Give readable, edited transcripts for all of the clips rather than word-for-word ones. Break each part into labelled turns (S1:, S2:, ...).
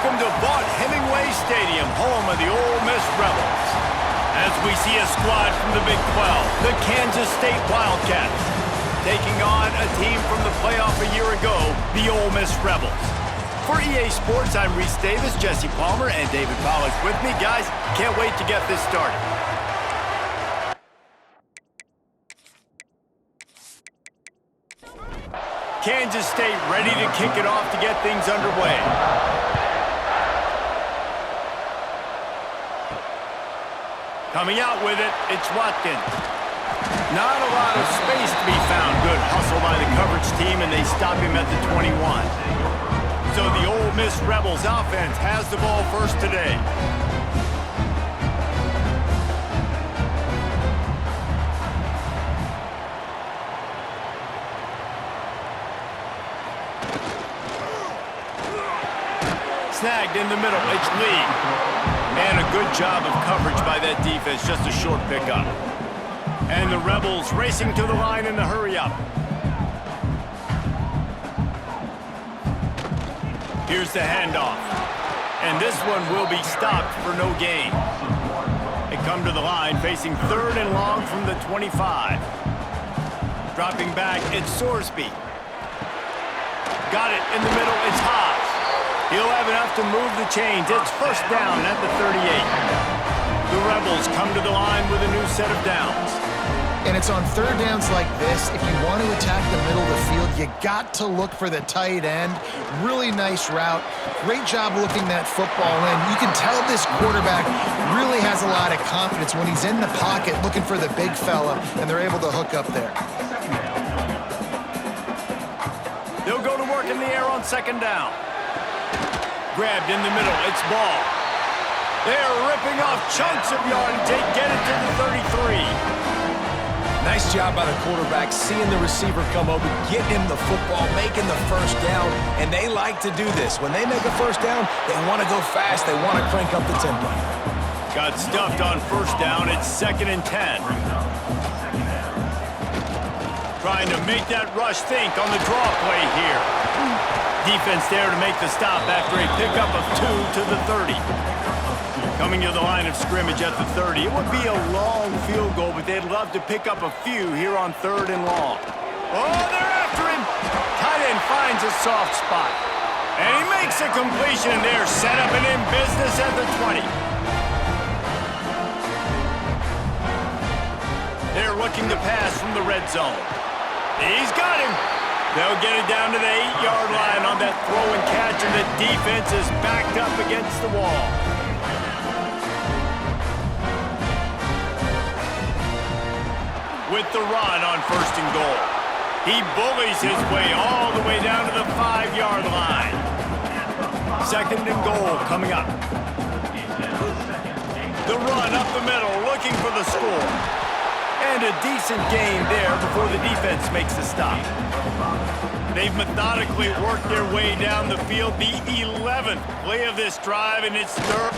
S1: Welcome to Vaught Hemingway Stadium, home of the Ole Miss Rebels. As we see a squad from the Big 12, the Kansas State Wildcats, taking on a team from the playoff a year ago, the Ole Miss Rebels. For EA Sports, I'm Reese Davis, Jesse Palmer, and David Pollack with me. Guys, can't wait to get this started. Kansas State ready to kick it off to get things underway. Coming out with it, it's Watkins. Not a lot of space to be found. Good hustle by the coverage team, and they stop him at the 21. So the Ole Miss Rebels offense has the ball first today. Snagged in the middle, it's Lee. And a good job of coverage by that defense, just a short pickup. And the Rebels racing to the line in the hurry-up. Here's the handoff. And this one will be stopped for no gain. They come to the line facing 3rd and long from the 25. Dropping back, it's Sorsby. Got it in the middle, it's Haas. He'll have enough to move the chains. It's first down at the 38. The Rebels come to the line with a new set of downs.
S2: And it's on 3rd downs like this, if you want to attack the middle of the field, you got to look for the tight end. Really nice route. Great job looking that football in. You can tell this quarterback really has a lot of confidence when he's in the pocket looking for the big fella, and they're able to hook up there.
S1: They'll go to work in the air on 2nd down. Grabbed in the middle, it's Ball. They're ripping off chunks of yardage. They get it to the 33.
S3: Nice job by the quarterback, seeing the receiver come over, getting him the football, making the first down, and they like to do this. When they make a first down, they want to go fast. They want to crank up the tempo.
S1: Got stuffed on 1st down. It's 2nd and 10. Trying to make that rush think on the draw play here. Defense there to make the stop after a pickup of 2 to the 30. Coming to the line of scrimmage at the 30. It would be a long field goal, but they'd love to pick up a few here on 3rd and long. Oh, they're after him. Tight end finds a soft spot. And he makes a completion there. Set up and in business at the 20. They're looking to pass from the red zone. He's got him. They'll get it down to the 8-yard line on that throw and catch, and the defense is backed up against the wall. With the run on 1st and goal. He bullies his way all the way down to the 5-yard line. 2nd and goal coming up. The run up the middle, looking for the score. And a decent gain there before the defense makes the stop. They've methodically worked their way down the field. The 11th play of this drive, and it's 3rd.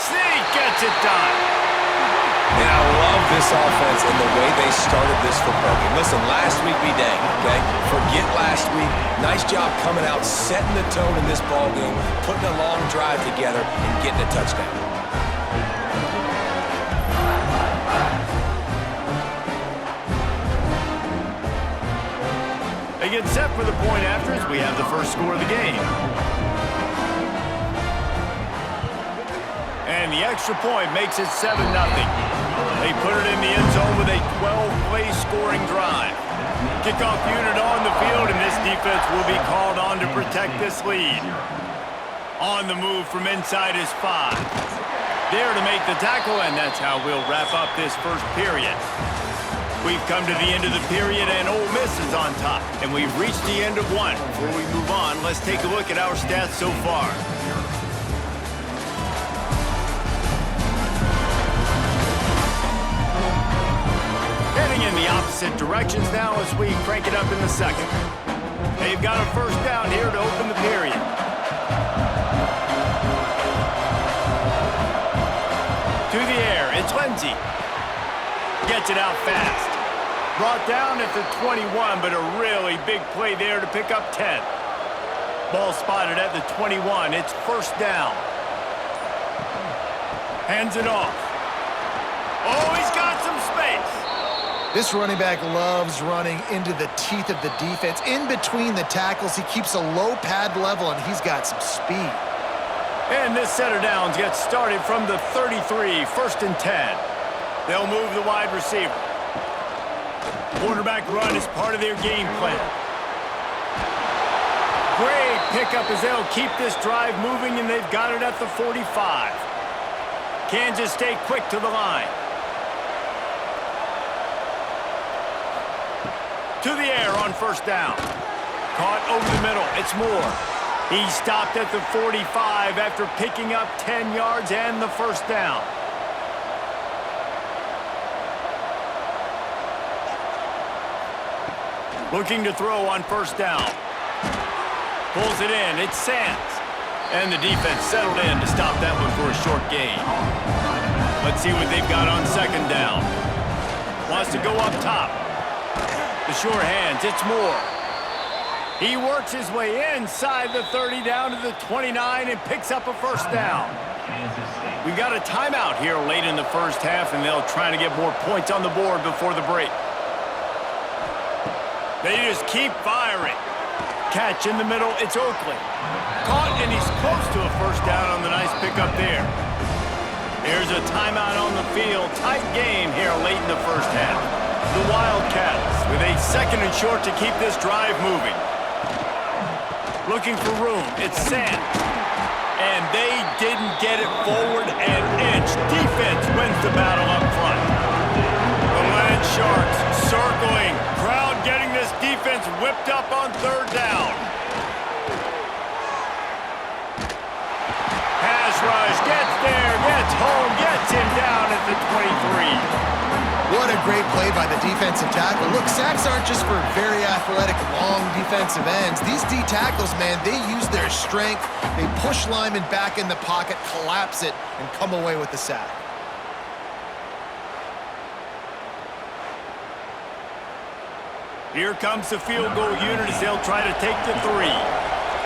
S1: Sneak gets it done.
S3: And I love this offense and the way they started this football game. Listen, last week be dang, okay? Forget last week. Nice job coming out, setting the tone in this ball game, putting a long drive together, and getting a touchdown.
S1: They get set for the point after as we have the first score of the game. And the extra point makes it 7-0. They put it in the end zone with a 12-play scoring drive. Kickoff unit on the field, and this defense will be called on to protect this lead. On the move from inside his 5. There to make the tackle, and that's how we'll wrap up this first period. We've come to the end of the period, and Ole Miss is on top. And we've reached the end of one. Before we move on, let's take a look at our stats so far. Heading in the opposite directions now as we crank it up in the 2nd. They've got a first down here to open the period. To the air, it's Lindsey. Gets it out fast. Brought down at the 21, but a really big play there to pick up 10. Ball spotted at the 21. It's first down. Hands it off. Oh, he's got some space.
S2: This running back loves running into the teeth of the defense. In between the tackles, he keeps a low pad level, and he's got some speed.
S1: And this set of downs gets started from the 33, first and 10. They'll move the wide receiver. Quarterback run is part of their game plan. Great pickup as they'll keep this drive moving, and they've got it at the 45. Kansas stay quick to the line. To the air on first down. Caught over the middle. It's Moore. He stopped at the 45 after picking up 10 yards and the first down. Looking to throw on first down. Pulls it in. It's Sands. And the defense settled in to stop that one for a short gain. Let's see what they've got on second down. Wants to go up top. The sure hands, it's Moore. He works his way inside the 30 down to the 29 and picks up a first down. We've got a timeout here late in the first half, and they'll try to get more points on the board before the break. They just keep firing. Catch in the middle, it's Oakley. Caught, and he's close to a first down on the nice pickup there. There's a timeout on the field. Tight game here late in the first half. The Wildcats with a second and short to keep this drive moving. Looking for room. It's Sands. And they didn't get it forward an inch. Defense wins the battle up front. The Land Sharks circling. Crowd getting this defense whipped up on third down. Pass rush. Gets there. Gets home. Gets him down at the 23.
S2: What a great play by the defensive tackle. Look, sacks aren't just for very athletic, long defensive ends. These D tackles, man, they use their strength. They push linemen back in the pocket, collapse it, and come away with the sack.
S1: Here comes the field goal unit as they'll try to take the 3.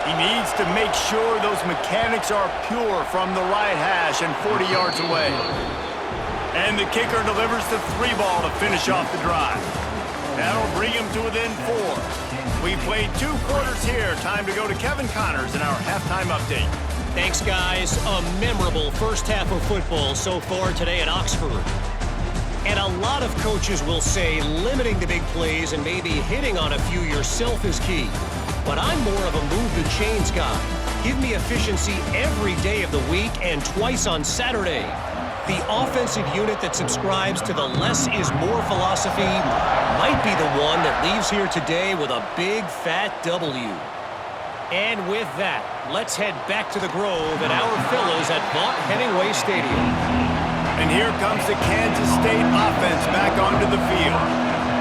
S1: He needs to make sure those mechanics are pure from the right hash and 40 yards away. And the kicker delivers the 3 ball to finish off the drive. That'll bring him to within 4. We played 2 quarters here. Time to go to Kevin Connors in our halftime update.
S4: Thanks, guys. A memorable first half of football so far today at Oxford. And a lot of coaches will say limiting the big plays and maybe hitting on a few yourself is key. But I'm more of a move the chains guy. Give me efficiency every day of the week and twice on Saturday. The offensive unit that subscribes to the less is more philosophy might be the one that leaves here today with a big fat W. And with that, let's head back to the Grove at our fellows at Vaught Hemingway Stadium.
S1: And here comes the Kansas State offense back onto the field.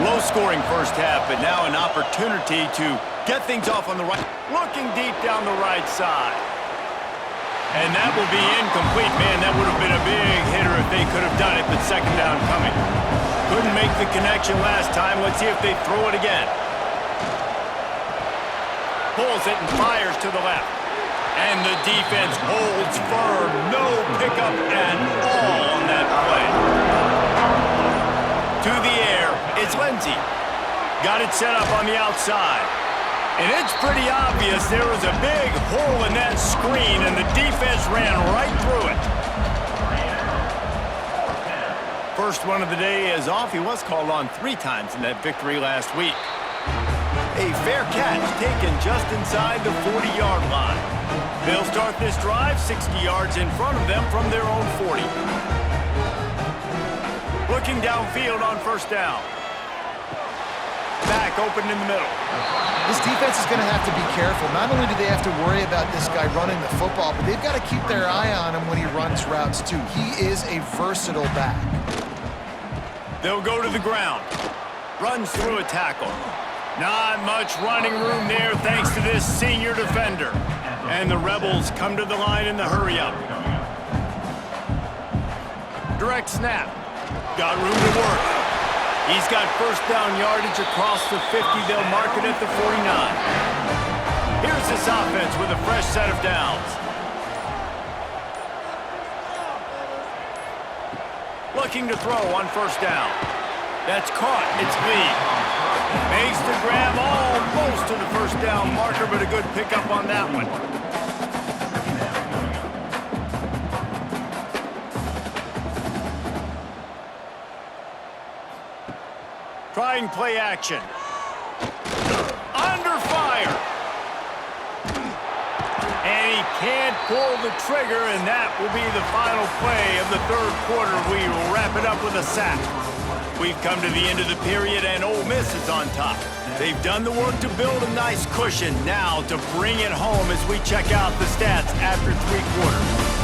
S1: Low-scoring first half, but now an opportunity to get things off on the right. Looking deep down the right side. And that will be incomplete. Man, that would have been a big hitter if they could have done it, but second down coming. Couldn't make the connection last time. Let's see if they throw it again. Pulls it and fires to the left. And the defense holds firm. No pickup at all on that play. To the air, it's Lindsey. Got it set up on the outside. And it's pretty obvious there was a big hole in that screen, and the defense ran right through it. First one of the day is off. He was called on 3 times in that victory last week. A fair catch taken just inside the 40-yard line. They'll start this drive 60 yards in front of them from their own 40. Looking downfield on first down. Back open in the middle.
S2: This defense is going to have to be careful. Not only do they have to worry about this guy running the football, but they've got to keep their eye on him when he runs routes too. He is a versatile back.
S1: They'll go to the ground. Runs through a tackle. Not much running room there thanks to this senior defender. And the Rebels come to the line in the hurry-up. Direct snap. Got room to work. He's got first down yardage across the 50. They'll mark it at the 49. Here's this offense with a fresh set of downs. Looking to throw on first down. That's caught. It's Lee. Makes the grab almost to the first down marker, but a good pickup on that one. Trying play action. Under fire. And he can't pull the trigger, and that will be the final play of the third quarter. We will wrap it up with a sack. We've come to the end of the period, and Ole Miss is on top. They've done the work to build a nice cushion. Now to bring it home as we check out the stats after 3 quarters.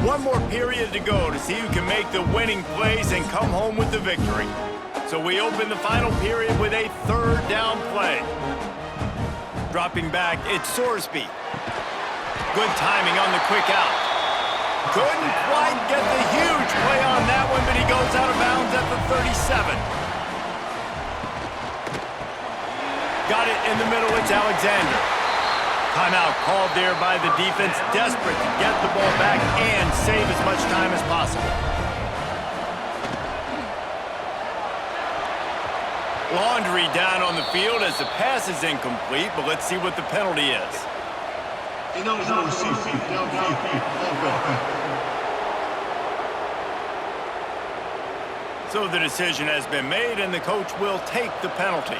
S1: One more period to go to see who can make the winning plays and come home with the victory. So we open the final period with a third down play. Dropping back, it's Sorsby. Good timing on the quick out. Couldn't quite get the huge play on that one, but he goes out of bounds at the 37. Got it in the middle, it's Alexander. Timeout called there by the defense, desperate to get the ball back and save as much time as possible. Laundry down on the field as the pass is incomplete, but let's see what the penalty is. So the decision has been made, and the coach will take the penalty.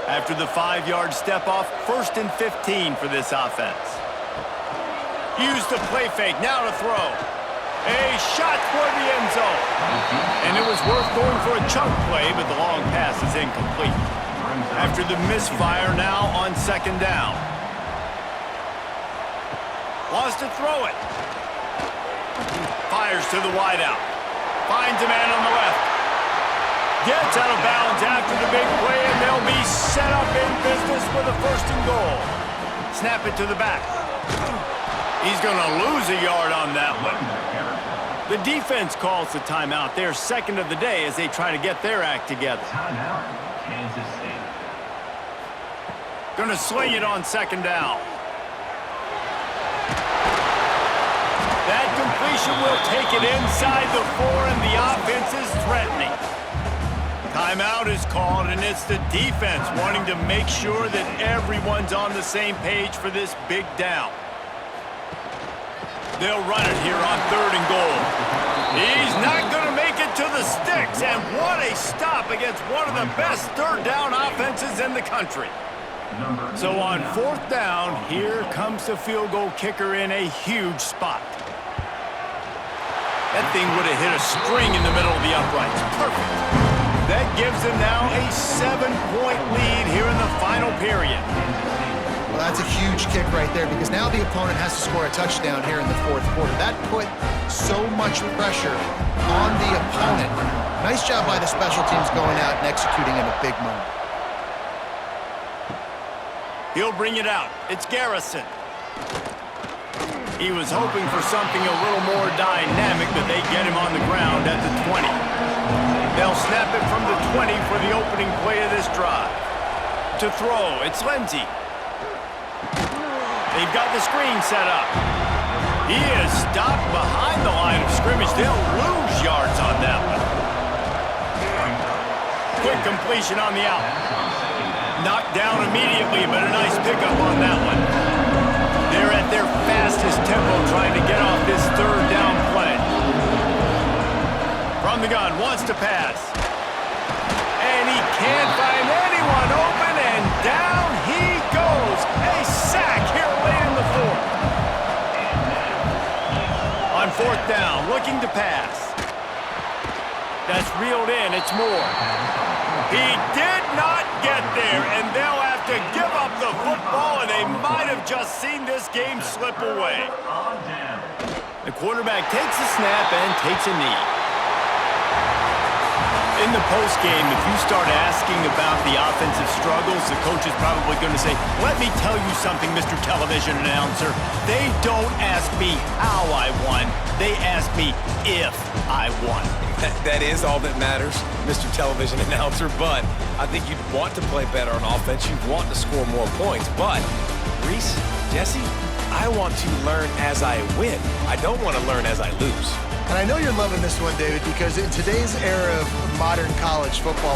S1: After the 5-yard step-off, 1st and 15 for this offense. Use the play fake, now to throw. A shot toward the end zone. And it was worth going for a chunk play, but the long pass is incomplete. After the misfire, now on 2nd down. Wants to throw it. Fires to the wideout. Finds a man on the left. Gets out of bounds after the big play, and they'll be set up in business with a 1st and goal. Snap it to the back. He's going to lose a yard on that one. The defense calls the timeout. Their 2nd of the day as they try to get their act together.
S5: Timeout, Kansas State.
S1: Going to sling it on 2nd down. That completion will take it inside the 4, and the offense is threatening. Timeout is called, and it's the defense wanting to make sure that everyone's on the same page for this big down. They'll run it here on 3rd and goal. He's not going to make it to the sticks, and what a stop against one of the best 3rd down offenses in the country. So on 4th down, here comes the field goal kicker in a huge spot. That thing would have hit a string in the middle of the uprights. Perfect. That gives them now a 7-point lead here in the final period.
S2: Well, that's a huge kick right there because now the opponent has to score a touchdown here in the 4th quarter. That put so much pressure on the opponent. Nice job by the special teams going out and executing in a big moment.
S1: He'll bring it out. It's Garrison. He was hoping for something a little more dynamic, but they get him on the ground at the 20. They'll snap it from the 20 for the opening play of this drive. To throw, it's Lindsey. They've got the screen set up. He is stopped behind the line of scrimmage. They'll lose yards on that one. Quick completion on the out. Knocked down immediately, but a nice pickup on that one. They're at their fastest tempo trying to get off this 3rd down play. From the gun, wants to pass. And he can't find anyone open, and down he goes. A sack here late in the 4th. On 4th down, looking to pass. That's reeled in, it's Moore. He did not get there, and they'll have to give up the football, and they might have just seen this game slip away. The quarterback takes a snap and takes a knee. in the postgame, if you start asking about the offensive struggles, the coach is probably going to say, let me tell you something, Mr. Television Announcer. They don't ask me how I won. They ask me if I won.
S3: That is all that matters, Mr. Television Announcer, but I think you'd want to play better on offense. You'd want to score more points, but Reese, Jesse, I want to learn as I win. I don't want to learn as I lose.
S2: And I know you're loving this one, David, because in today's era of modern college football,